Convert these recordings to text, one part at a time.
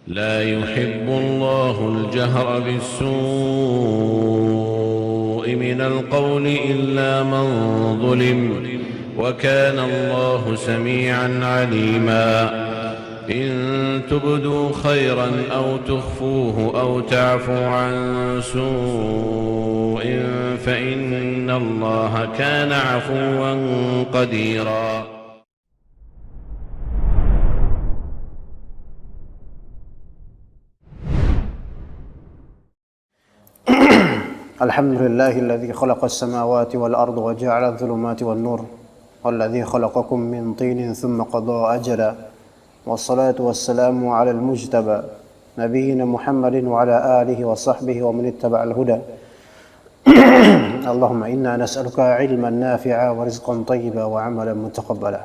لا يحب الله الجهر بالسوء من القول إلا من ظلم وكان الله سميعا عليما إن تبدوا خيرا أو تخفوه أو تعفوا عن سوء فإن الله كان عفوا قديرا. الحمد لله الذي خلق السماوات والأرض وجعل الظلمات والنور والذي خلقكم من طين ثم قضى أجلا والصلاة والسلام على المجتبى نبينا محمد وعلى آله وصحبه ومن اتبع الهدى اللهم إنا نسألك علما نافعا ورزقا طيبا وعملا متقبلا.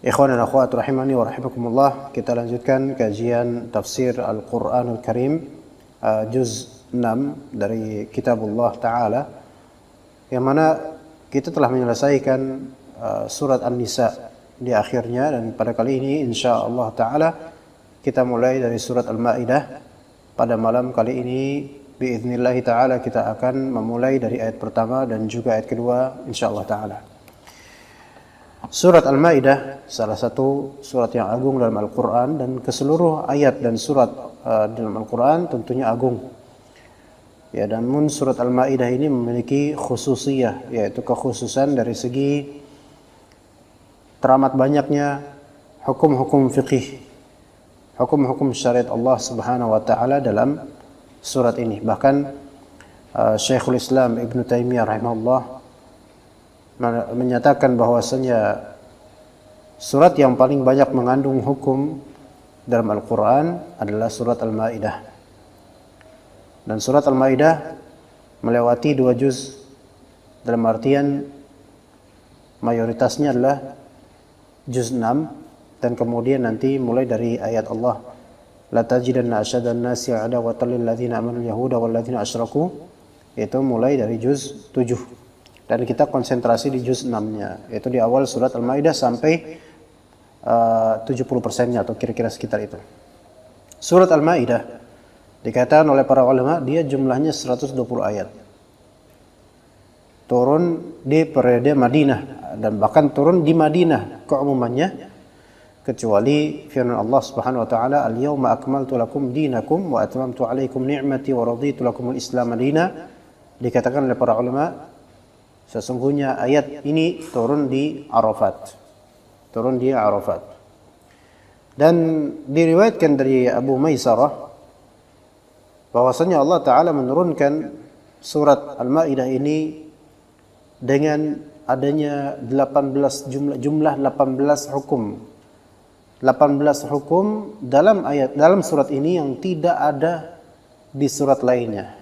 Ikhwan dan akhwat rahimani wa rahimakumullah, kita lanjutkan kajian tafsir Al-Qur'anul Karim juz 6 dari kitabullah ta'ala, yang mana kita telah menyelesaikan surat An-Nisa di akhirnya, dan pada kali ini insyaallah ta'ala kita mulai dari surat Al-Maidah. Pada malam kali ini biiznillah ta'ala kita akan memulai dari ayat pertama dan juga ayat kedua insyaallah ta'ala. Surat Al-Maidah salah satu surat yang agung dalam Al-Quran, dan keseluruh ayat dan surat dalam Al-Quran tentunya agung. Ya, dan surat Al-Maidah ini memiliki khususiyah, yaitu kekhususan dari segi teramat banyaknya hukum-hukum fiqih, hukum-hukum syariat Allah Subhanahu wa taala dalam surat ini. Bahkan Syekhul Islam Ibnu Taimiyah rahimahullah menyatakan bahwasanya surat yang paling banyak mengandung hukum dalam Al-Quran adalah surat Al-Maidah. Dan surat Al-Maidah melewati 2 juz, dalam artian mayoritasnya adalah juz 6, dan kemudian nanti mulai dari ayat Allah la tajidanna asyadan nasi adawatan lil ladzina amanu yahuda wal ladzina asyraku, itu mulai dari juz 7. Dan kita konsentrasi di juz 6-nya, yaitu di awal surat Al-Maidah sampai 70%-nya atau kira-kira sekitar itu. Surat Al-Maidah dikatakan oleh para ulama dia jumlahnya 120 ayat. Turun di periode Madinah, dan bahkan turun di Madinah keumumannya, kecuali firman Allah Subhanahu wa taala, "Al-yauma akmaltu lakum dinakum wa atmamtu 'alaikum ni'mati wa raditu lakumul Islam madina." Dikatakan oleh para ulama sesungguhnya ayat ini turun di Arafat. Turun di Arafat. Dan diriwayatkan dari Abu Maisarah bahwasanya Allah Ta'ala menurunkan surat Al-Maidah ini dengan adanya 18 jumlah 18 hukum. 18 hukum dalam surat ini yang tidak ada di surat lainnya.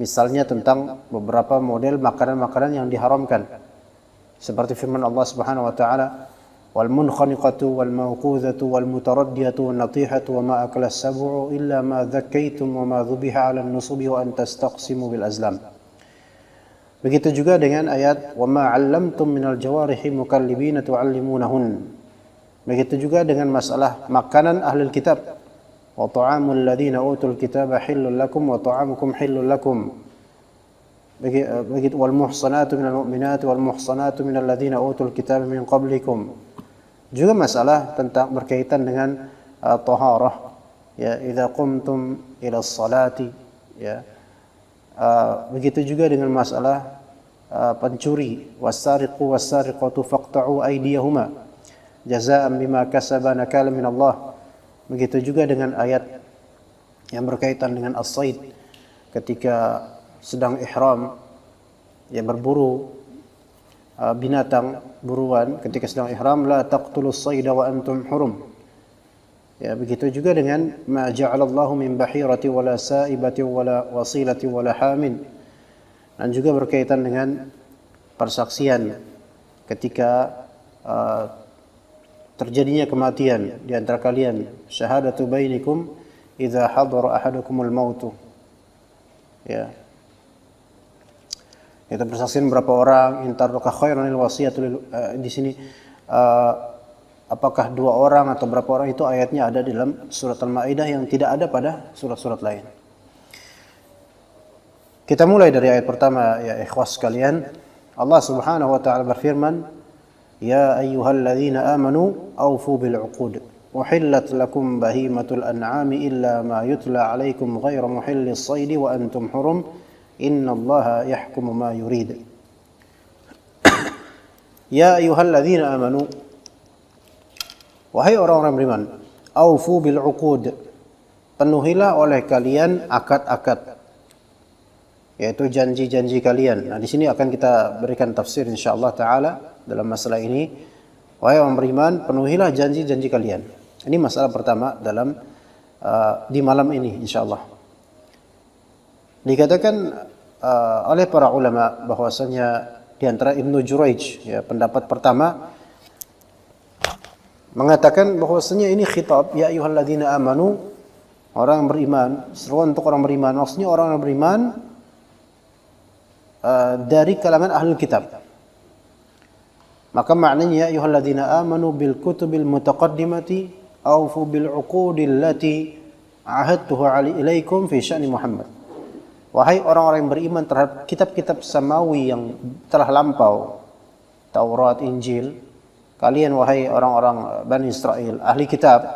Misalnya tentang beberapa model makanan-makanan yang diharamkan. Seperti firman Allah Subhanahu wa taala, wal munkhaniqatu wal mawqudhatu wal mutaraddiyatu wan natihatu wa ma akala as-sab'u illa ma dhakkaytum wa ma dhubiha 'ala an-nusubi wa an tastaqsimu bil azlam. Begitu juga dengan ayat wa ma 'allamtum minal jawarihi mukallibina tu'allimunahun. Begitu juga dengan masalah makanan ahlul kitab, wa ta'amul ladzina utul kitaba hillul lakum wa ta'amukum hillul lakum. Begitu wal muhsanatu minal mu'minati wal muhsanatu minal ladzina utul kitaba min qablikum. Juga masalah tentang berkaitan dengan taharah, ya, idza qumtum ila sholati, ya. Begitu juga dengan masalah pencuri, wasariqu wasariqatu faqta'u aydiyahuma jazaa'an bima kasaba nakalan min Allah. Begitu juga dengan ayat yang berkaitan dengan as-sayd, ketika sedang ihram, ya, berburu binatang buruan ketika sedang ihram, la taqtulus sayda wa antum hurum. Ya, begitu juga dengan ma ja'alallahu min bahirati wala sa'ibati wala wasilati wala hamin. Dan juga berkaitan dengan persaksian ketika terjadinya kematian di antara kalian, syahadatu bainikum idza hadara ahadakumul mautu. Ya. Itu persaksian berapa orang, in taraka khairan lil wasiyatu di sini apakah 2 orang atau berapa orang, itu ayatnya ada di dalam surat Al-Maidah yang tidak ada pada surat-surat lain. Kita mulai dari ayat pertama ya ikhwas sekalian. Allah Subhanahu wa taala berfirman, "Ya ayyuhalladzina amanu awfu bil 'uqud. Uhillat lakum bahimatul an'ami illa ma yutla 'alaikum ghairu muhillis shaidi wa antum hurum. Innallaha yahkumu ma yurid." Ya ayyuhalladzina amanu, wahai orang-orang beriman, aufu bil 'uqud, penuhilah oleh kalian akad-akad, yaitu janji-janji kalian. Nah, di sini akan kita berikan tafsir insyaallah taala dalam masalah ini. Wahai orang beriman, penuhilah janji-janji kalian. Ini masalah pertama dalam di malam ini insyaallah. Dikatakan oleh para ulama bahwasanya di antara Ibnu Jurayj, ya, pendapat pertama mengatakan bahwasanya ini khitab ya ayyuhalladzina amanu, orang yang beriman, seruan untuk orang beriman. Maksudnya orang yang beriman dari kalangan ahlul kitab. Maka maknanya ya ayyuhalladzina amanu bil kutubil mutaqaddimati awfu bil 'uqudil lati ahadtuhu ilaikum fi sya'ni Muhammad. Wahai orang-orang yang beriman terhadap kitab-kitab samawi yang telah lampau, Taurat, Injil, kalian wahai orang-orang Bani Israel, ahli kitab,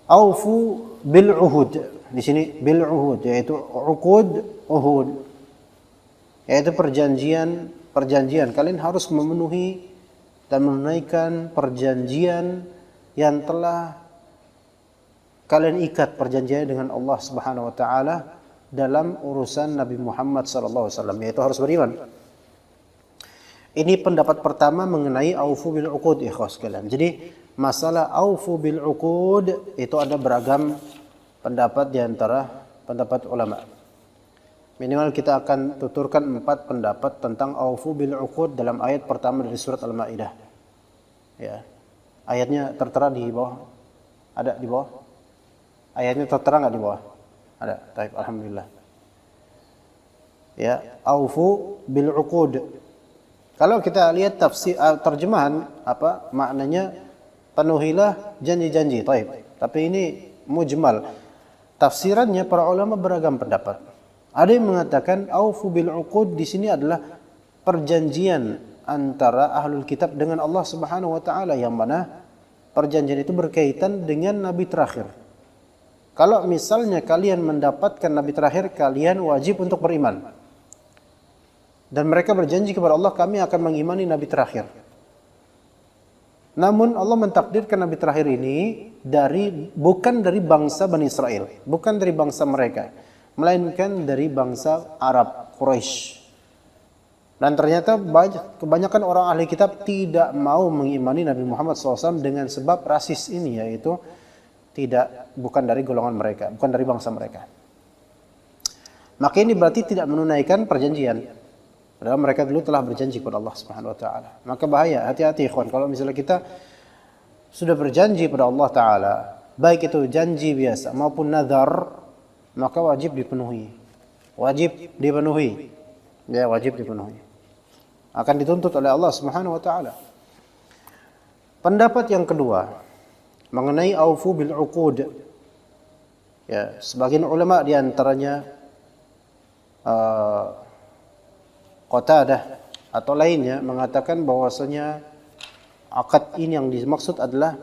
aufu bil uhud. Di sini bil uhud, yaitu uqud, uhud, yaitu perjanjian. Kalian harus memenuhi dan menunaikan perjanjian yang telah kalian ikat, perjanjian dengan Allah Subhanahu wa taala dalam urusan Nabi Muhammad sallallahu alaihi wasallam, yaitu harus beriman. Ini pendapat pertama mengenai aufu bil uqud, ikhwas sekalian. Jadi masalah aufu bil uqud itu ada beragam pendapat di antara pendapat ulama. Minimal kita akan tuturkan 4 pendapat tentang aufu bil uqud dalam ayat pertama dari surat Al-Maidah. Ya. Ayatnya tertera di bawah. Ada di bawah? Ayatnya tertera enggak di bawah? Ada. Baik, alhamdulillah. Ya, aufu bil uqud. Kalau kita lihat tafsir terjemahan apa maknanya, penuhilah janji-janji. Baik. Tapi ini mujmal. Tafsirannya para ulama beragam pendapat. Ada yang mengatakan aufu bil uqud di sini adalah perjanjian antara ahlul kitab dengan Allah Subhanahu wa taala, yang mana perjanjian itu berkaitan dengan nabi terakhir. Kalau misalnya kalian mendapatkan nabi terakhir, kalian wajib untuk beriman. Dan mereka berjanji kepada Allah, kami akan mengimani nabi terakhir. Namun Allah mentakdirkan nabi terakhir ini bukan dari bangsa Bani Israel, bukan dari bangsa mereka, melainkan dari bangsa Arab, Quraisy. Dan ternyata kebanyakan orang ahli kitab tidak mau mengimani Nabi Muhammad SAW dengan sebab rasis ini, yaitu bukan dari golongan mereka, bukan dari bangsa mereka. Maka ini berarti tidak menunaikan perjanjian. Padahal mereka dulu telah berjanji kepada Allah Subhanahu wa taala. Maka bahaya, hati-hati ikhwan, kalau misalnya kita sudah berjanji pada Allah taala, baik itu janji biasa maupun nazar, maka wajib dipenuhi. Ya, wajib dipenuhi. Akan dituntut oleh Allah Subhanahu wa taala. Pendapat yang kedua mengenai aufu bil uqud. Ya, sebagian ulama di antaranya Qatadah atau lainnya mengatakan bahwasanya akad ini yang dimaksud adalah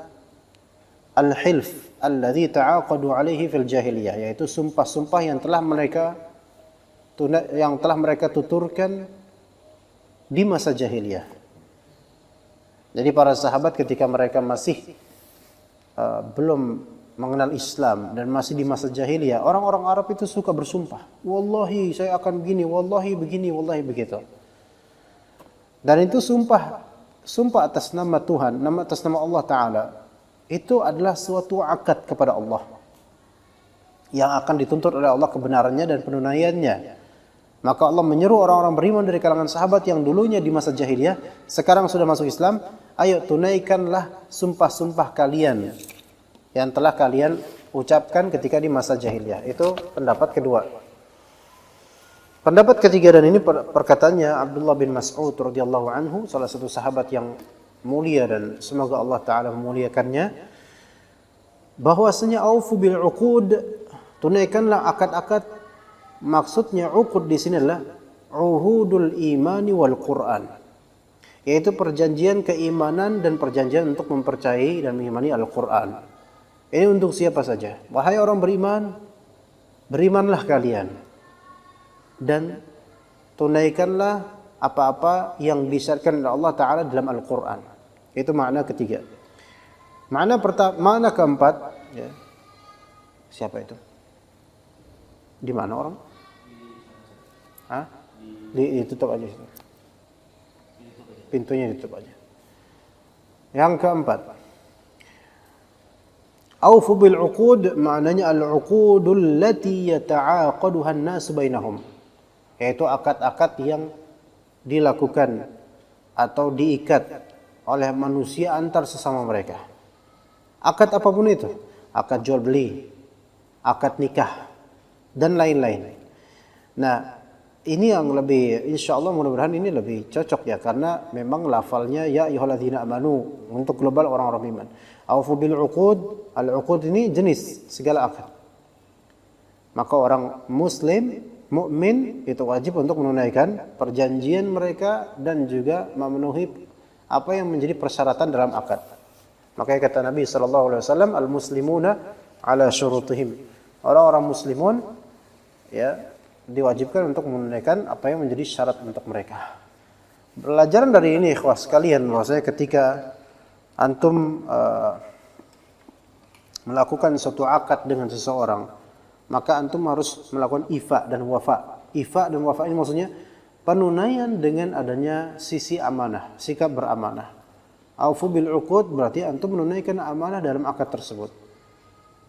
al-hilf alladzi ta'aqadu alaihi fil jahiliyah, yaitu sumpah-sumpah yang telah mereka tuturkan di masa jahiliyah. Jadi para sahabat ketika mereka masih belum mengenal Islam dan masih di masa jahiliyah, orang-orang Arab itu suka bersumpah, wallahi saya akan begini, wallahi begini, wallahi begitu. Dan itu sumpah atas nama Tuhan, atas nama Allah Ta'ala, itu adalah suatu akad kepada Allah yang akan dituntut oleh Allah kebenarannya dan penunaiannya. Maka Allah menyeru orang-orang beriman dari kalangan sahabat yang dulunya di masa jahiliyah, sekarang sudah masuk Islam, ayo tunaikanlah sumpah-sumpah kalian yang telah kalian ucapkan ketika di masa jahiliyah. Itu pendapat kedua. Pendapat ketiga, dan ini perkataannya Abdullah bin Mas'ud radhiyallahu anhu, salah satu sahabat yang mulia dan semoga Allah Ta'ala memuliakannya, bahwasanya aufu bil uqud, tunaikanlah akad-akad. Maksudnya uqud di sini adalah uhudul imani wal Quran, yaitu perjanjian keimanan dan perjanjian untuk mempercayai dan mengimani Al-Quran. Ini untuk siapa saja. Wahai orang beriman, berimanlah kalian dan tunaikanlah apa-apa yang disyaratkan oleh Allah Ta'ala dalam Al-Quran. Itu makna ketiga. Makna keempat, ya. Siapa itu? Di mana orang? Hah? Ditutup aja. Pintunya ditutup aja. Yang keempat, aufu bil uqud, maknanya al-uqudul lati yata'aqaduha an-nas bainahum, yaitu akad-akad yang dilakukan atau diikat oleh manusia antar sesama mereka. Akad apapun itu, akad jual beli, akad nikah, dan lain-lain. Nah, ini yang lebih, insyaallah mudah-mudahan ini lebih cocok ya, karena memang lafalnya ya ayyuhalladzina amanu untuk global orang-orang beriman. Aufu bil uqud, al-uqud ini jenis segala akad. Maka orang muslim, mukmin itu wajib untuk menunaikan perjanjian mereka dan juga memenuhi apa yang menjadi persyaratan dalam akad. Makanya kata Nabi sallallahu alaihi wasallam, al-muslimuna ala syurutihim. Orang-orang muslimun ya diwajibkan untuk menunaikan apa yang menjadi syarat untuk mereka. Pelajaran dari ini ikhwah sekalian, bahwasanya ketika antum melakukan suatu akad dengan seseorang, maka antum harus melakukan ifa dan wafa. Ifa dan wafa ini maksudnya penunaian dengan adanya sisi amanah, sikap beramanah. Aufu bil uqud berarti antum menunaikan amanah dalam akad tersebut.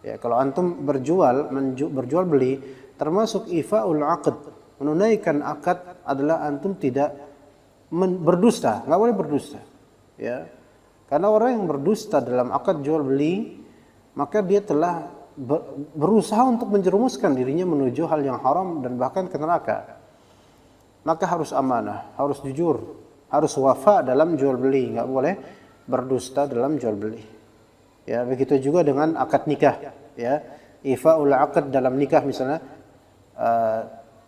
Ya, kalau antum berjual beli, termasuk ifa'ul aqd, menunaikan akad adalah antum tidak berdusta, nggak boleh berdusta. Ya, karena orang yang berdusta dalam akad jual beli, maka dia telah berusaha untuk menjerumuskan dirinya menuju hal yang haram dan bahkan ke neraka. Maka harus amanah, harus jujur, harus wafa dalam jual beli, nggak boleh berdusta dalam jual beli. Ya, begitu juga dengan akad nikah. Ya, ifa'ul aqd dalam nikah misalnya.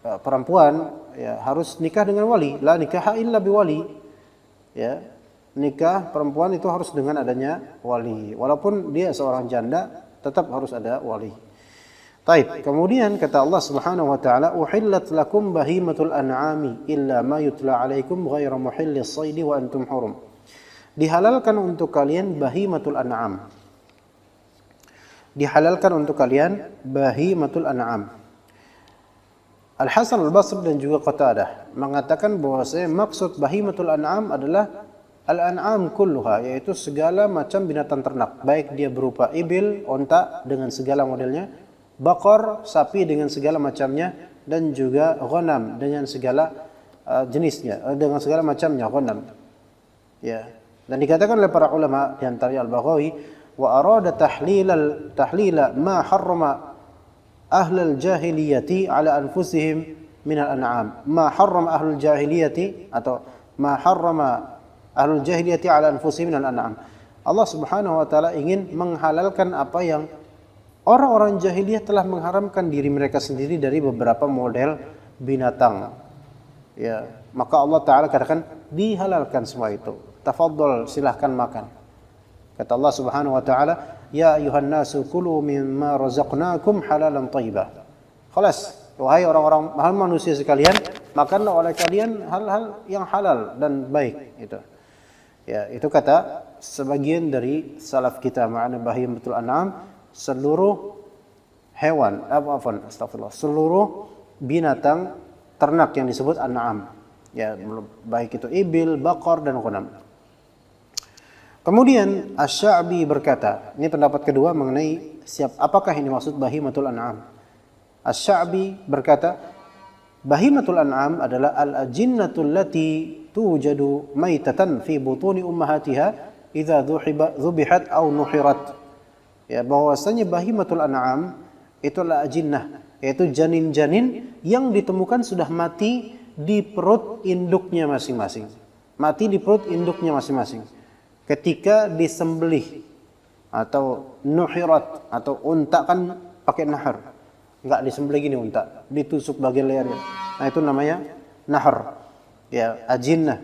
Perempuan ya harus nikah dengan wali, la nikaha illa biwali. Ya, nikah perempuan itu harus dengan adanya wali, walaupun dia seorang janda tetap harus ada wali. Taib. Kemudian kata Allah Subhanahu wa taala, uhillat lakum bahimatul an'ami illa ma yutla alaikum ghairu muhillis shaidi wa antum hurum. Dihalalkan untuk kalian bahimatul an'am. Dihalalkan untuk kalian bahimatul an'am. Al-Hasan al-Basri dan juga Qatadah mengatakan bahwasanya maksud bahimatul an'am adalah al-an'am kulluha, yaitu segala macam binatang ternak, baik dia berupa ibil, onta dengan segala modelnya, bakor, sapi dengan segala macamnya, dan juga ghanam dengan segala jenisnya, dengan segala macamnya ghanam. Ya. Dan dikatakan oleh para ulama di antaranya Al-Baghawi, wa arada tahlila ma harrama ahlul jahiliyati ala anfusihim minal an'am. Ma harrama ahlul jahiliyati atau ma harrama ahlul jahiliyati ala anfusihim minal an'am. Allah Subhanahu wa taala ingin menghalalkan apa yang orang-orang jahiliyah telah mengharamkan diri mereka sendiri dari beberapa model binatang. Ya, maka Allah taala katakan dihalalkan semua itu. Tafadhol, silahkan makan. Kata Allah Subhanahu wa taala, ya ayuhan nasu kulu mimma razaqnakum halalan thayyibah. Khalas, wahai orang-orang manusia sekalian, makanlah oleh kalian hal-hal yang halal dan baik itu. Ya, itu kata sebagian dari salaf kita, makna bahimatul an'am seluruh hewan, seluruh binatang ternak yang disebut an'am. Ya, baik itu ibil, bakar dan ghanam. Kemudian Asy-Sya'bi berkata, ini pendapat kedua mengenai apakah ini maksud bahimatul an'am. Asy-Sya'bi berkata, bahimatul an'am adalah al-ajinnatul lati tujadu maitatan fi butuni ummahatiha idza dhubihat aw nuhirat. Ya, bahwasanya bahimatul an'am itulah ajinnah, yaitu janin-janin yang ditemukan sudah mati di perut induknya masing-masing. Mati di perut induknya masing-masing. ketika disembelih atau nuhirat, atau unta kan pakai nahar, nggak disembelih gini unta, ditusuk bagian lehernya. Nah itu namanya nahar. Ya, ajinnah.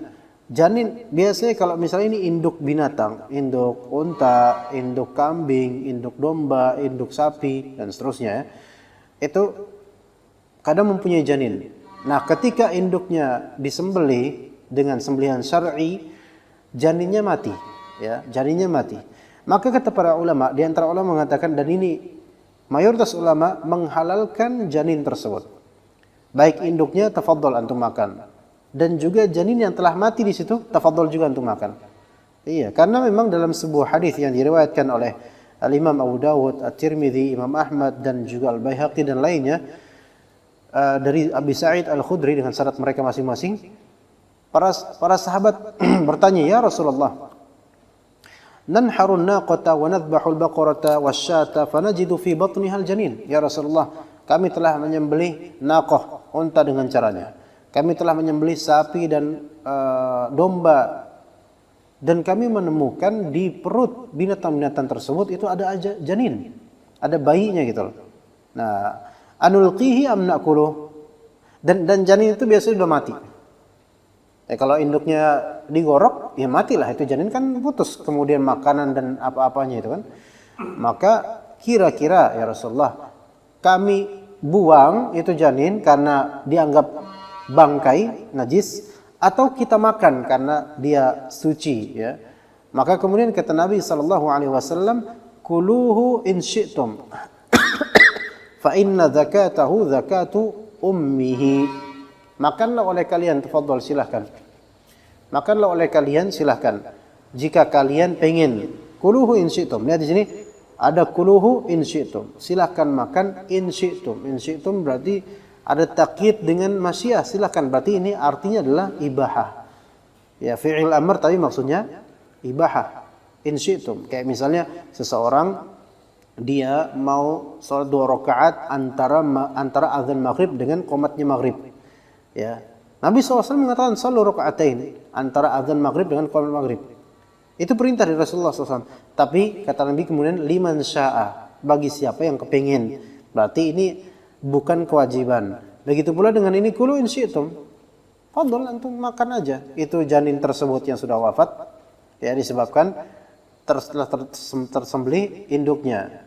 Janin biasanya kalau misalnya ini induk binatang, induk unta, induk kambing, induk domba, induk sapi dan seterusnya ya, itu kadang mempunyai janin. Nah, ketika induknya disembelih dengan sembelihan syar'i, janinnya mati, ya, janinnya mati. Maka kata para ulama, di antara ulama mengatakan, dan ini mayoritas ulama menghalalkan janin tersebut. Baik induknya tafadhol antum makan, dan juga janin yang telah mati di situ tafadhol juga antum makan. Iya, karena memang dalam sebuah hadis yang diriwayatkan oleh Al-Imam Abu Dawud, At-Tirmidzi, Imam Ahmad dan juga Al-Baihaqi dan lainnya dari Abi Sa'id Al-Khudri dengan syarat mereka masing-masing, para sahabat bertanya, "Ya Rasulullah, nanharun naqata wa nadhbahul baqarata wasyata fanajidu fi batniha al-janin." Ya Rasulullah, kami telah menyembelih naqah, unta dengan caranya. Kami telah menyembelih sapi dan domba, dan kami menemukan di perut binatang-binatang tersebut itu ada aja janin, ada bayinya gitu loh. Nah, anulqihi am na'kuluh, dan janin itu biasanya sudah mati. Kalau induknya digorok, ya matilah itu janin, kan putus kemudian makanan dan apa-apanya itu kan. Maka kira-kira ya Rasulullah, kami buang itu janin karena dianggap bangkai, najis, atau kita makan karena dia suci, ya. Maka kemudian kata Nabi SAW, kuluhu in syi'tum fa inna zakatahu zakatu ummihi. Makanlah oleh kalian, tafadhol, silahkan. Makanlah oleh kalian, silahkan. Jika kalian pengen, kuluhu in syi'tum. Lihat di sini ada kuluhu in syi'tum. Silahkan makan in syi'tum. In syi'tum berarti ada takyid dengan masyiah, silakan. Berarti ini artinya adalah ibahah. Ya, fi'il amr tapi maksudnya ibahah. In syi'tum. Kayak misalnya seseorang dia mau sholat 2 rakaat antara azan maghrib dengan qomatnya maghrib. Ya. Nabi SAW mengatakan shallu rakaatain antara azan maghrib dengan qomat maghrib. Itu perintah dari Rasulullah SAW. Tapi kata Nabi kemudian liman sya'a, bagi siapa yang kepingin. Berarti ini bukan kewajiban. Begitu pula dengan ini, kulu in syi'tum, fadhol antum makan aja itu janin tersebut yang sudah wafat, ya, disebabkan telah tersembelih induknya.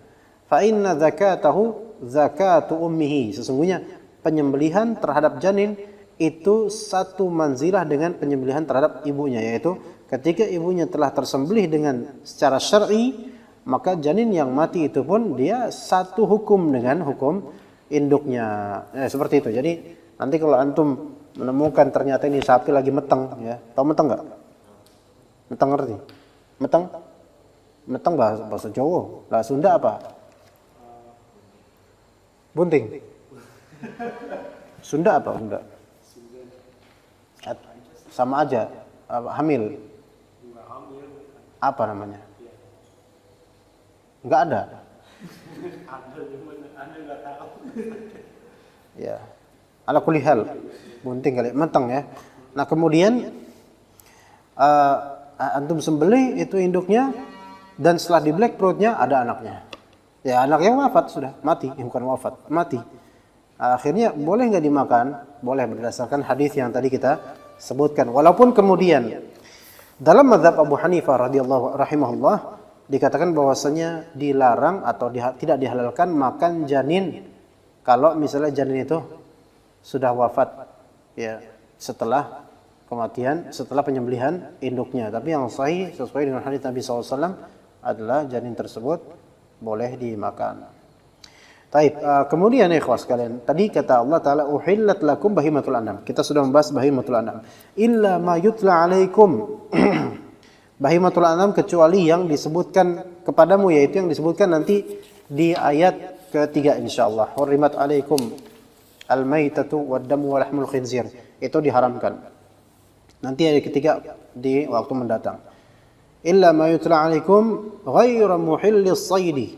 Fa inna zakatahu zakatu ummihi, sesungguhnya penyembelihan terhadap janin itu satu manzilah dengan penyembelihan terhadap ibunya, yaitu ketika ibunya telah tersembelih dengan secara syar'i, maka janin yang mati itu pun dia satu hukum dengan hukum induknya. Seperti itu. Jadi nanti kalau antum menemukan ternyata ini sapi lagi meteng, ya. Tahu meteng enggak? Meteng ngerti? Meteng? Meteng bahasa Jawa. Lah Sunda apa? Bunting. Sunda apa? Sunda. Sama aja. Hamil. Apa namanya? Enggak ada. Ya, ala kulli hal, bunting kali, meteng ya. Nah kemudian antum sembelih itu induknya, dan setelah dibelek perutnya ada anaknya. Ya, anaknya wafat sudah, mati, bukan wafat, mati. Akhirnya boleh nggak dimakan? Boleh, berdasarkan hadis yang tadi kita sebutkan. Walaupun kemudian dalam mazhab Abu Hanifah radhiyallahu rahimahullah dikatakan bahwasanya dilarang atau tidak dihalalkan makan janin kalau misalnya janin itu sudah wafat, ya, setelah kematian, setelah penyembelihan induknya. Tapi yang sahih sesuai dengan hadis Nabi SAW adalah janin tersebut boleh dimakan. Taib. Kemudian ikhwas sekalian, tadi kata Allah Ta'ala, uhillat lakum bahimatul anam. Kita sudah membahas bahimatul anam. Illa ma yutla alaikum. Bahimatul anam kecuali yang disebutkan kepadamu, yaitu yang disebutkan nanti di ayat ketiga insyaallah. Hurrimat alaikum al-maitatu wad-damu wa lahmul khinzir. Itu diharamkan. Nanti ayat ketiga di waktu mendatang. Illa ma yutla alaikum ghairu muhillis saydi.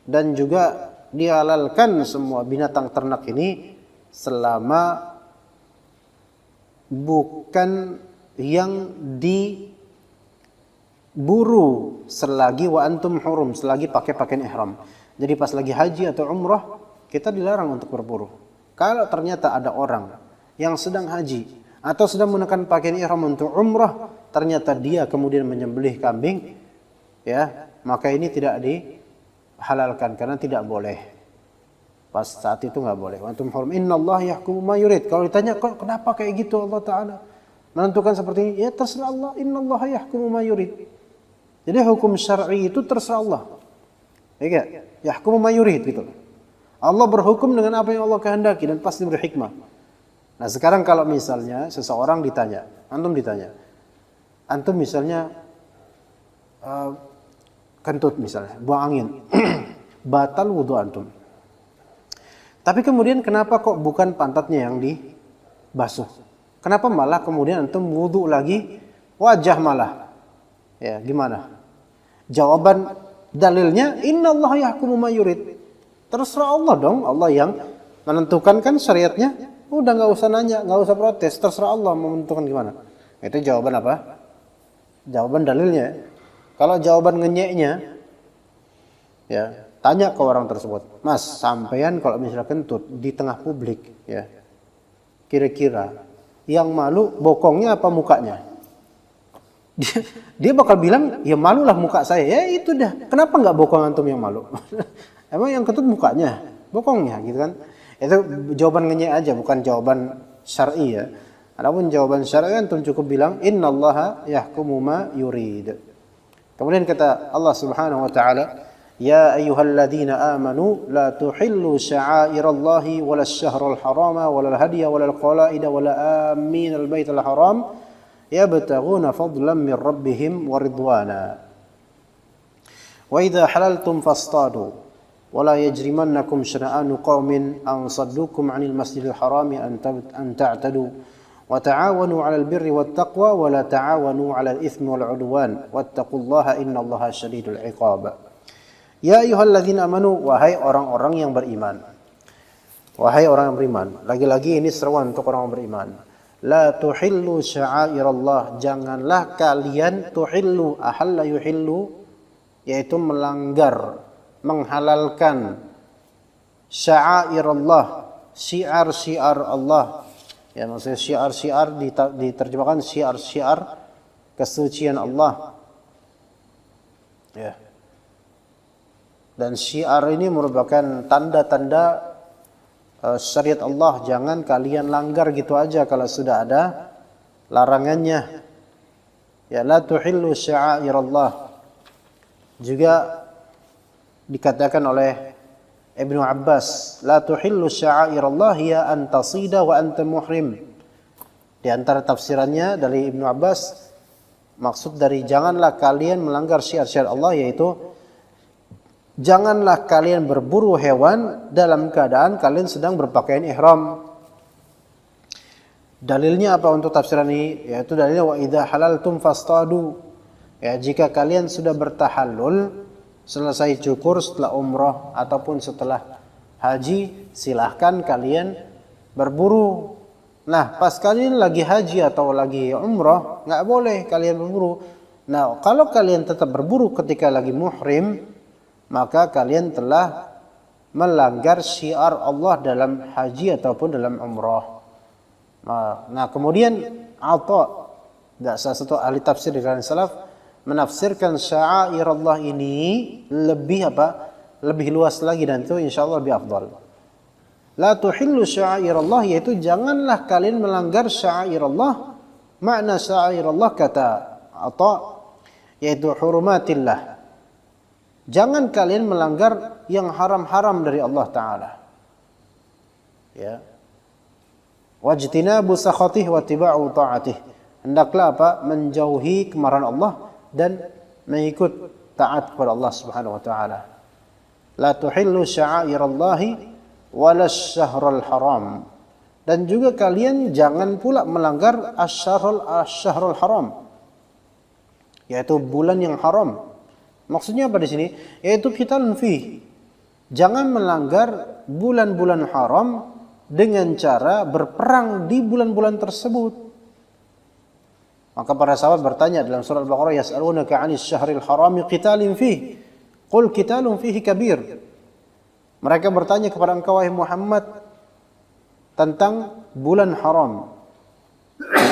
Dan juga dihalalkan semua binatang ternak ini selama bukan yang buru selagi wa antum hurum, selagi pakai pakaian ihram. Jadi pas lagi haji atau umrah kita dilarang untuk berburu. Kalau ternyata ada orang yang sedang haji atau sedang menggunakan pakaian ihram untuk umrah, ternyata dia kemudian menyembelih kambing, ya, maka ini tidak dihalalkan karena tidak boleh. Pas saat itu nggak boleh. Wa antum hurum, innallaha yahkumu ma yurid. Kalau ditanya kok kenapa kayak gitu Allah Taala menentukan seperti ini, ya terserah Allah, innallaha yahkumu ma yurid. Jadi hukum syar'i itu terserah Allah. Ya, yahkumu ma yurid gitu. Allah berhukum dengan apa yang Allah kehendaki dan pasti berhikmah. Nah, sekarang kalau misalnya seseorang ditanya, antum misalnya kentut misalnya, buang angin. Batal wudu antum. Tapi kemudian kenapa kok bukan pantatnya yang dibasuh? Kenapa malah kemudian antum wudu lagi wajah malah? Ya, gimana? Jawaban dalilnya innallaha yahkumu ma yurid. Terserah Allah dong, Allah yang menentukan kan syariatnya. Udah nggak usah nanya, nggak usah protes, terserah Allah mau menentukan gimana. Itu jawaban apa? Jawaban dalilnya. Kalau jawaban ngenyeknya, ya tanya ke orang tersebut, Mas, sampean kalau misalnya kentut di tengah publik, ya kira-kira yang malu bokongnya apa mukanya? Dia bakal bilang, ya malulah muka saya. Ya itu dah. Kenapa nggak bokong antum yang malu? Emang yang kentut mukanya, bokongnya gitu kan? Itu jawaban ngenyek aja, bukan jawaban syar'i ya. Adapun jawaban syar'i antum cukup bilang innallaha yahkumu ma yurid. Kemudian kata Allah Subhanahu wa taala, ya ayyuhalladzina amanu la tuhillu sya'airallahi wala asy-syahrul harama wala al-hadiya wala al-qalaida wala aminal baital haram yabtaghuna fadlan min rabbihim wa ridwana. Wa idza halaltum fastadu wala yajrimannakum syana'anu qaumin an saddukum 'anil masjidil harami an ta'tadu wa ta'awanu 'alal birri wat taqwa wa la ta'awanu 'alal itsmi wal 'udwan wattaqullaha innallaha syadidul 'iqab. Ya ayyuhalladzina amanu, wahai orang-orang yang beriman. Wahai orang yang beriman. Lagi-lagi ini seruan untuk orang yang beriman. La tuhillu sya'airallah, janganlah kalian tuhillu, ahalla yuhillu, yaitu melanggar, menghalalkan sya'airallah, syiar-syiar Allah. Ya, maksudnya syiar-syiar diterjemahkan syiar-syiar kesucian Allah. Ya. Dan syiar ini merupakan tanda-tanda syariat Allah. Jangan kalian langgar gitu aja kalau sudah ada larangannya. Ya, la tuhillu sya'airallah. Juga dikatakan oleh Ibnu Abbas, la tuhillu sya'airallah ya an tasida wa anta muhrim. Di antara tafsirannya dari Ibnu Abbas, maksud dari janganlah kalian melanggar syiar-syiar Allah, yaitu janganlah kalian berburu hewan dalam keadaan kalian sedang berpakaian ihram. Dalilnya apa untuk tafsiran ini? Yaitu dalilnya wa idza halaltum fastadu. Ya, jika kalian sudah bertahallul, selesai cukur setelah umrah ataupun setelah haji, silahkan kalian berburu. Nah, pas kalian lagi haji atau lagi umrah, nggak boleh kalian berburu. Nah, kalau kalian tetap berburu ketika lagi muhrim, maka kalian telah melanggar syiar Allah dalam haji ataupun dalam umrah. Nah, kemudian salah satu ahli tafsir di kalangan salaf menafsirkan sya'air Allah ini lebih luas lagi, dan itu insyaallah lebih afdal. La tuhillu sya'air Allah, yaitu janganlah kalian melanggar sya'air Allah. Makna sya'air Allah kata yaitu hurumatillah. Jangan kalian melanggar yang haram-haram dari Allah Ta'ala. Ya. Wajtinabu sakhatih wa tiba'u ta'atih. Hendaklah apa? Menjauhi kemarahan Allah dan mengikut taat kepada Allah Subhanahu wa Ta'ala. La tuhillu sya'airallahi wala asy-syahrul haram. Dan juga kalian jangan pula melanggar asy-syahrul haram, yaitu bulan yang haram. Maksudnya apa di sini? Yaitu qitalun fi. Jangan melanggar bulan-bulan haram dengan cara berperang di bulan-bulan tersebut. Maka para sahabat bertanya dalam surah Al-Baqarah, yas'alunaka 'anis syahril harami qitalin fihi. Qul qitalun fihi kabir. Mereka bertanya kepada engkau wahai Muhammad tentang bulan haram,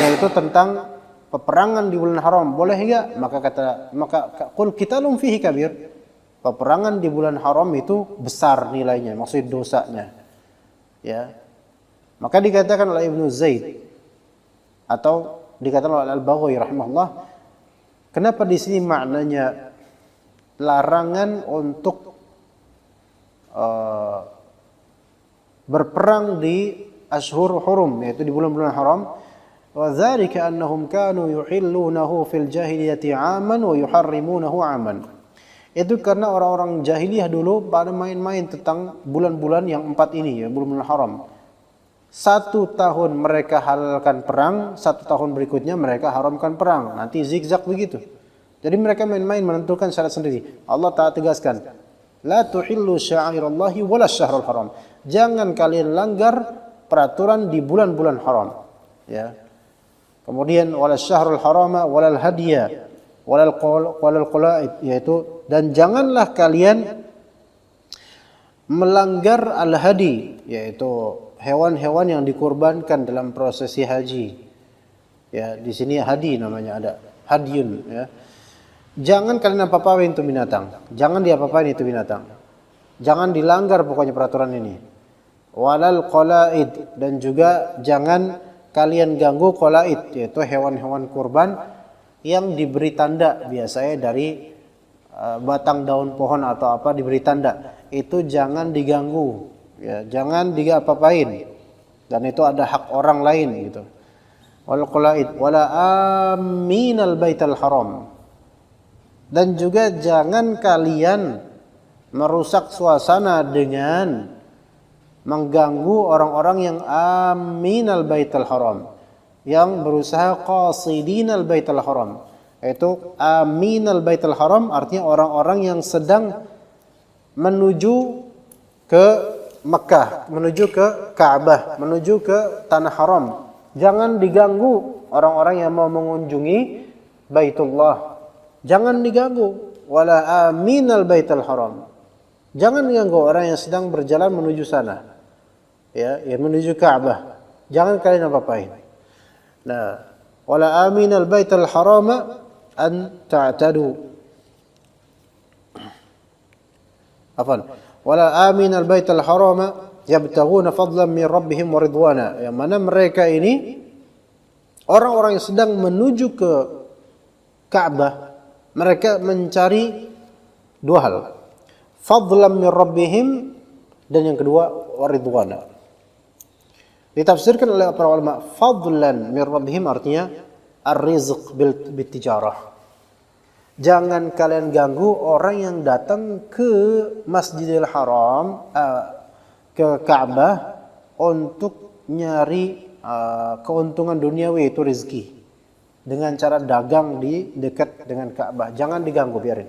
yaitu tentang peperangan di bulan haram. Boleh enggak? Maka qul qitalun fihi kabir. Peperangan di bulan haram itu besar nilainya, maksud dosanya. Ya. Maka dikatakan oleh Ibnu Zaid atau dikatakan oleh Al-Baghawi rahimahullah, kenapa di sini maknanya larangan untuk berperang di ashhur hurum, yaitu di bulan-bulan haram. Wa dzalika annahum kanu yuhillunahu fil jahiliyati 'aman wa yuharrimunahu 'aman. Itu karena orang-orang jahiliyah dulu pada main-main tentang bulan-bulan yang 4 ini, ya, bulan-bulan haram. 1 tahun mereka halalkan perang, 1 tahun berikutnya mereka haramkan perang. Nanti zigzag begitu. Jadi mereka main-main menentukan syarat sendiri. Allah Ta'ala tegaskan, la tuhillu sya'irallahi wala syahrul haram. Jangan kalian langgar peraturan di bulan-bulan haram. Ya. Kemudian wala syahrul harama wala hadiya wala qalaid, yaitu dan janganlah kalian melanggar al-hadi, yaitu hewan-hewan yang dikurbankan dalam prosesi haji. Ya, di sini hadi namanya, ada hadyun, ya. Jangan kalian apa-apain itu binatang. Jangan diapa-apain itu binatang. Jangan dilanggar pokoknya peraturan ini. Walal qalaid, dan juga jangan kalian ganggu qalaid, yaitu hewan-hewan kurban yang diberi tanda, biasanya dari batang daun pohon atau apa diberi tanda. Itu jangan diganggu, ya, jangan diapa-apain. Dan itu ada hak orang lain gitu. Wal qalaid wala aminal baital haram. Dan juga jangan kalian merusak suasana dengan mengganggu orang-orang yang aminal baital haram, yang berusaha qasidinal baital haram. Yaitu aminal baital haram artinya orang-orang yang sedang menuju ke Mekah, menuju ke Ka'bah, menuju ke tanah haram. Jangan diganggu orang-orang yang mau mengunjungi Baitullah. Jangan diganggu. Wala aminal baital haram. Jangan diganggu orang yang sedang berjalan menuju sana. Ya, menuju Ka'bah. Jangan kalian apa-apain. Nah, wala aminal baital harama an ta'tadu. Afan. Wala aminal baital harama yabtaghuna fadlan min rabbihim wa ridwana. Yang mana mereka ini orang-orang yang sedang menuju ke Ka'bah, mereka mencari 2 hal. Fadlan min rabbihim, dan yang kedua waridwana. Ditafsirkan oleh para ulama, fadlan min rabbihim artinya ar-rizq bil tijarah. Jangan kalian ganggu orang yang datang ke Masjidil Haram, ke Ka'bah untuk nyari keuntungan duniawi, itu rezeki, dengan cara dagang di dekat dengan Ka'bah. Jangan diganggu, biarin.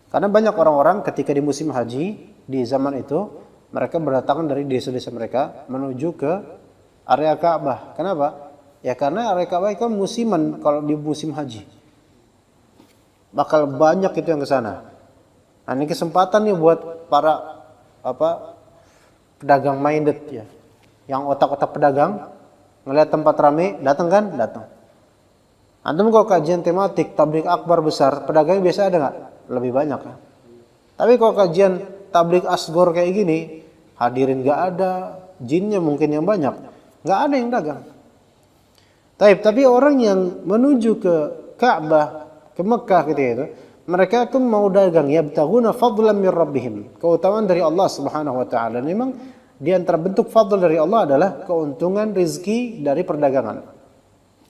Karena banyak orang-orang ketika di musim haji di zaman itu, mereka berdatangan dari desa-desa mereka menuju ke area Ka'bah. Kenapa? Ya karena area Ka'bah itu musiman, kalau di musim haji. Bakal banyak itu yang ke sana. Nah, ini kesempatan nih buat para pedagang minded ya. Yang otak-otak pedagang ngelihat tempat rame, datang kan? Datang. Antum kalau kajian tematik tabligh akbar besar, pedagangnya biasa ada nggak? Lebih banyak kan? Tapi kalau kajian tabligh asgor kayak gini, hadirin nggak ada, jinnya mungkin yang banyak, nggak ada yang dagang. Tapi orang yang menuju ke Ka'bah, ke Mekah gitu ya, mereka tuh mau dagang, yabtaghuna fadlan min rabbihim, keutamaan dari Allah Subhanahu wa taala. Memang di antara bentuk fadl dari Allah adalah keuntungan rezeki dari perdagangan.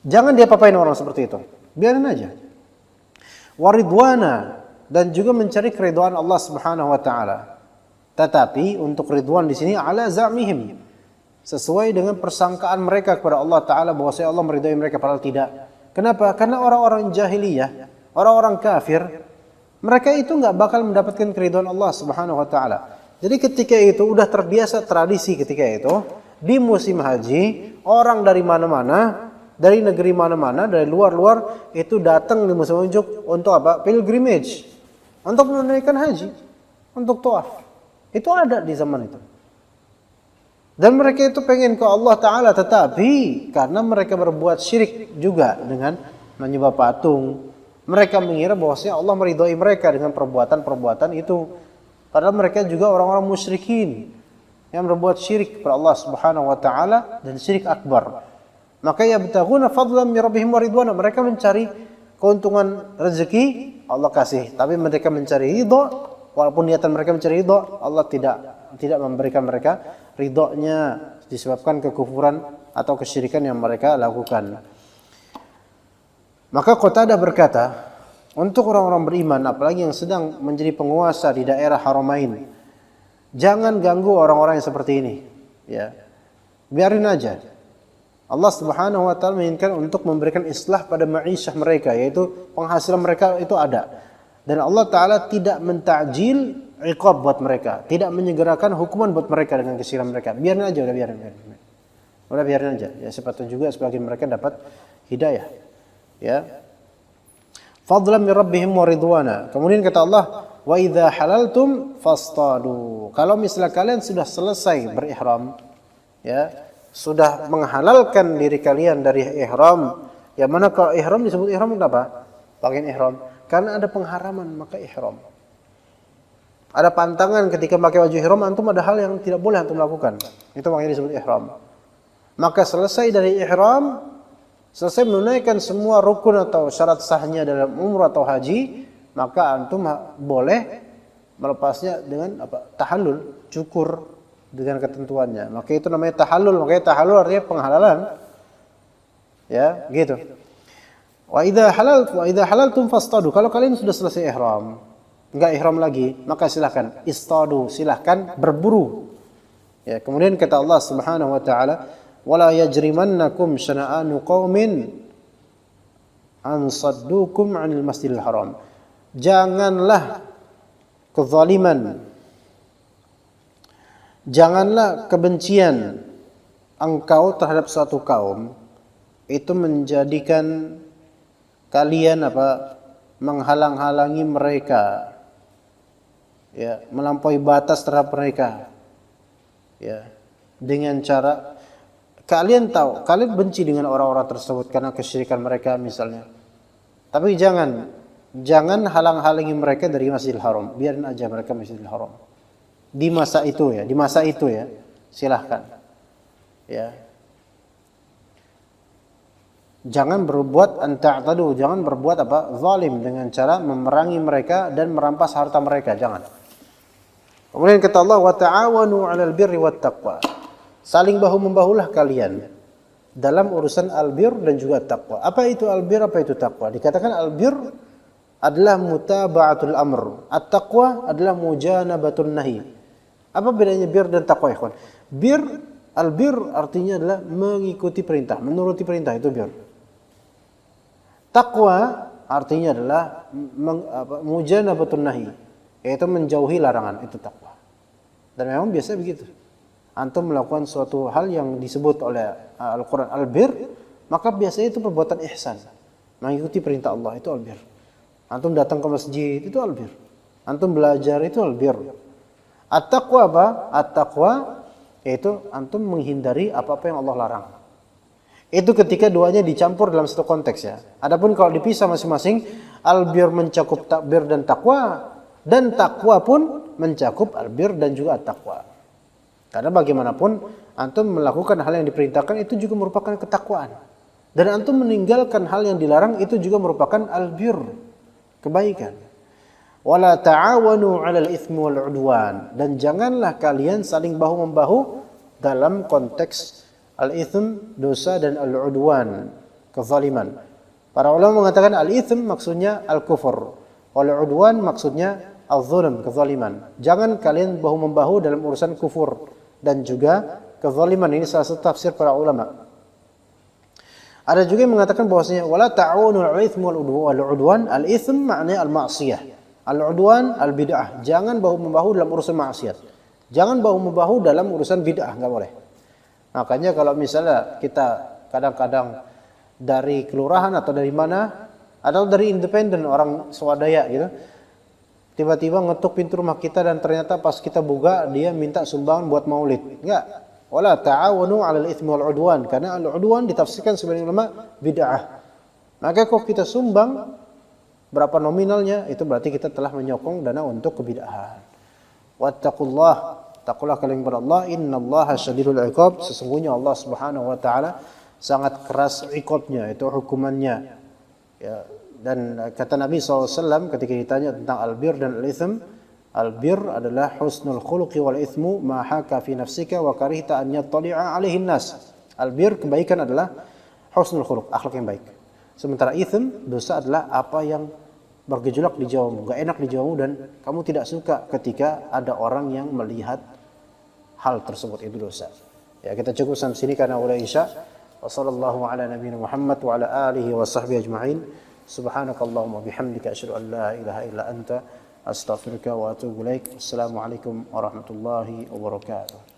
Jangan diapa-apain orang seperti itu. Biarin aja. Waridwana, dan juga mencari keridhaan Allah Subhanahu wa taala. Tetapi untuk ridwan di sini ala za'mihim, sesuai dengan persangkaan mereka kepada Allah taala bahwa Allah meridai mereka, padahal tidak. Kenapa? Karena orang-orang jahiliyah, orang-orang kafir, mereka itu enggak bakal mendapatkan keridhaan Allah Subhanahu wa taala. Jadi ketika itu udah terbiasa tradisi ketika itu di musim haji, orang dari mana-mana dari negeri mana-mana, dari luar-luar itu datang di musim ujub untuk apa? Pilgrimage, untuk menunaikan haji, untuk tawaf. Itu ada di zaman itu. Dan mereka itu pengen ke Allah Ta'ala, tetapi karena mereka berbuat syirik juga dengan menyembah patung, mereka mengira bahwasanya Allah meridhai mereka dengan perbuatan-perbuatan itu. Padahal mereka juga orang-orang musyrikin yang berbuat syirik kepada Allah Subhanahu wa taala dan syirik akbar. Maka yabtaghuna fadlan min rabbihim wa ridwana, mereka mencari keuntungan rezeki, Allah kasih, tapi mereka mencari ridha, walaupun niatan mereka mencari ridha, Allah tidak memberikan mereka ridhonya disebabkan kekufuran atau kesyirikan yang mereka lakukan. Maka Qatadah berkata, untuk orang-orang beriman, apalagi yang sedang menjadi penguasa di daerah Haramain, jangan ganggu orang-orang yang seperti ini. Ya, biarin aja. Allah Subhanahu wa taala menginginkan untuk memberikan islah pada ma'isyah mereka, yaitu penghasilan mereka itu ada. Dan Allah Ta'ala tidak mentakjil iqab buat mereka, tidak menyegerakan hukuman buat mereka dengan kesalahan mereka. Biarin aja, udah biarin aja. Ya, siapa tahu juga sebagian mereka dapat hidayah. Ya. Fadlan min rabbihim wa ridwana. Kemudian kata Allah, wa idza halaltum fastadu. Kalau misalnya kalian sudah selesai berihram, ya, sudah menghalalkan diri kalian dari ihram. Yang mana kalau ihram disebut ihram kenapa? Pakaian ihram. Karena ada pengharaman maka ihram. Ada pantangan ketika pakai baju ihram, antum ada hal yang tidak boleh antum lakukan. Itu makanya disebut ihram. Maka selesai dari ihram, selesai menunaikan semua rukun atau syarat sahnya dalam umrah atau haji, maka antum boleh melepasnya dengan apa? Tahallul, cukur dengan ketentuannya. Maka itu namanya tahallul. Makanya tahallul artinya penghalalan. Ya, gitu. Wa idza halaltum fastadu. Kalau kalian sudah selesai ihram, enggak ihram lagi, maka silahkan istadu, silahkan berburu. Ya, kemudian kata Allah Subhanahu wa taala, wala yajrimannakum syana'anu qaumin an saddukum 'anil masjidil haram. Janganlah kezaliman, janganlah kebencian engkau terhadap suatu kaum itu menjadikan kalian menghalang-halangi mereka, ya, melampaui batas terhadap mereka, ya, dengan cara kalian tahu, kalian benci dengan orang-orang tersebut karena kesyirikan mereka misalnya. Tapi jangan halang-halangi mereka dari Masjidil Haram. Biarin aja mereka Masjidil Haram. Di masa itu ya, silahkan. Ya. Jangan berbuat anta'tadu, jangan berbuat zalim dengan cara memerangi mereka dan merampas harta mereka, jangan. Kemudian kata Allah, wa ta'awanu 'alal birri wat taqwa. Saling bahu-membahulah kalian dalam urusan albir dan juga taqwa. Apa itu albir, apa itu taqwa? Dikatakan albir adalah mutaba'atul amr, at-taqwa adalah mujanabatun nahi. Apa bedanya bir dan taqwa, ikhwan? Albir artinya adalah mengikuti perintah, menuruti perintah, itu bir. Taqwa artinya adalah mujanabatun nahi, yaitu menjauhi larangan, itu taqwa. Dan memang biasa begitu. Antum melakukan suatu hal yang disebut oleh Al-Quran albir, maka biasanya itu perbuatan ihsan, mengikuti perintah Allah, itu albir. Antum datang ke masjid, itu albir. Antum belajar, itu albir. At-taqwa apa? At-taqwa yaitu antum menghindari apa-apa yang Allah larang. Itu ketika duanya dicampur dalam satu konteks, ya. Adapun kalau dipisah masing-masing, albir mencakup takbir dan takwa pun mencakup albir dan juga at-taqwa. Karena bagaimanapun antum melakukan hal yang diperintahkan itu juga merupakan ketakwaan. Dan antum meninggalkan hal yang dilarang itu juga merupakan albir, kebaikan. Wala ta'awanu 'alal itsmi wal 'udwan, dan janganlah kalian saling bahu-membahu dalam konteks al-itsm, dosa, dan al-'udwan, kezaliman. Para ulama mengatakan al-itsm maksudnya al-kufur, wal 'udwan maksudnya al-zulm, kezaliman. Jangan kalian bahu-membahu dalam urusan kufur dan juga kezaliman. Ini salah satu tafsir para ulama. Ada juga yang mengatakan bahwasanya wala ta'awanu 'alal itsmi wal 'udwan, al-itsm maknanya al-ma'siyah, al-'udwan al-bid'ah. Jangan bahu-membahu dalam urusan maksiat. Jangan bahu-membahu dalam urusan bid'ah, enggak boleh. Makanya kalau misalnya kita kadang-kadang dari kelurahan atau dari mana, atau dari independen orang swadaya gitu, tiba-tiba ngetuk pintu rumah kita dan ternyata pas kita buka dia minta sumbangan buat maulid. Enggak. Wala ta'awanu 'alal itsmi wal 'udwan, karena al-'udwan ditafsirkan sebagai ulama bid'ah. Maka kalau kita sumbang berapa nominalnya, itu berarti kita telah menyokong dana untuk kebid'ahan. Wattaqullah, taqulah kalian kepada Allah, innallaha syadidul 'iqab, sesungguhnya Allah Subhanahu wa taala sangat keras iqabnya, itu hukumannya. Ya, dan kata Nabi SAW ketika ditanya tentang albir dan al-ithm, albir adalah husnul khuluqi wal ithmu ma haka fi nafsika wa karihta an yattali'a alaihi nas. Albir, kebaikan, adalah husnul khuluq, akhlak yang baik. Sementara ithm, dosa, adalah apa yang bergejolak di jiwamu, enggak enak di jiwamu dan kamu tidak suka ketika ada orang yang melihat hal tersebut, itu dosa. Ya, kita cukup sampai sini karena udah Isya. Wassallallahu ala nabiyina Muhammad wa ala alihi wa sahbihi ajma'in. Subhanakallahumma bihamdika asyhadu an la ilaha illa anta astaghfiruka wa atubu ilaik. Assalamualaikum warahmatullahi wabarakatuh.